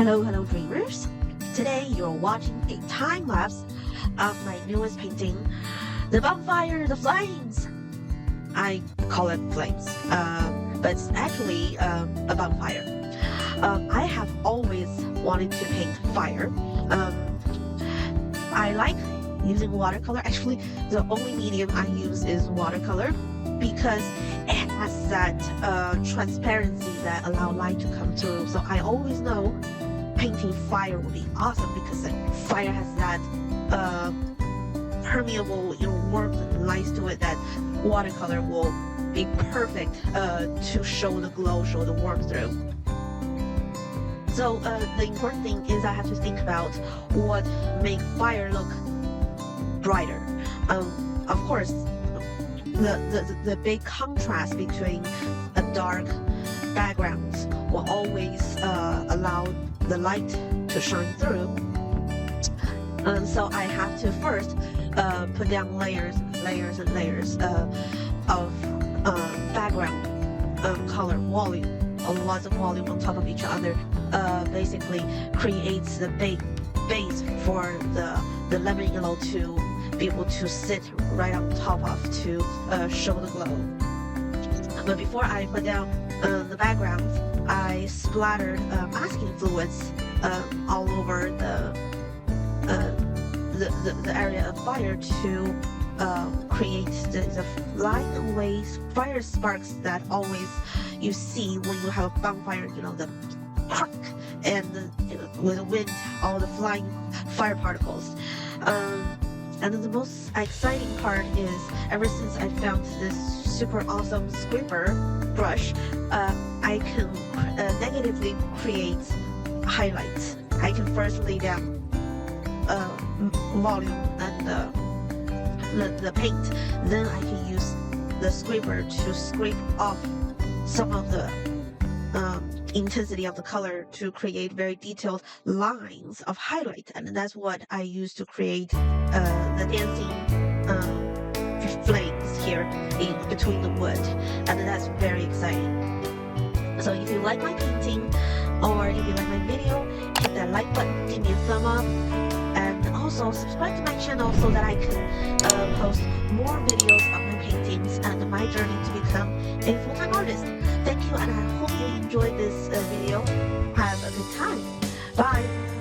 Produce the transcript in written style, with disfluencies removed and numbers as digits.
Hello dreamers! Today you're watching a time lapse of my newest painting, the bonfire, the flames. I call it flames, but it's actually a bonfire. I have always wanted to paint fire. I like using watercolor. Actually, the only medium I use is watercolor because it has that transparency that allow light to come through. So I always know painting fire would be awesome because fire has that permeable, warmth and light to it that watercolor will be perfect to show the glow, show the warmth through. So the important thing is I have to think about what makes fire look brighter. Of course, the big contrast between a dark background will always allow the light to shine through. So I have to first put down layers and layers of background color volume. Lots of volume on top of each other basically creates the base for the lemon yellow to be able to sit right on top of to show the glow. But before I put down the background, I splattered masking fluids all over the area of fire to create the flying away fire sparks that always you see when you have a bonfire, the crack and with the wind, all the flying fire particles. And the most exciting part is ever since I found this super awesome scraper brush, I can negatively create highlights. I can first lay down volume and the paint, then I can use the scraper to scrape off some of the intensity of the color to create very detailed lines of highlight, and that's what I use to create the dancing flames here in between the wood, and that's very exciting. So if you like my painting or if you like my video, hit that like button, give me a thumb up, and also subscribe to my channel so that I can post more videos of my paintings and my journey to become a full-time artist. Thank you, and I hope you enjoyed this video. Have a good time. Bye.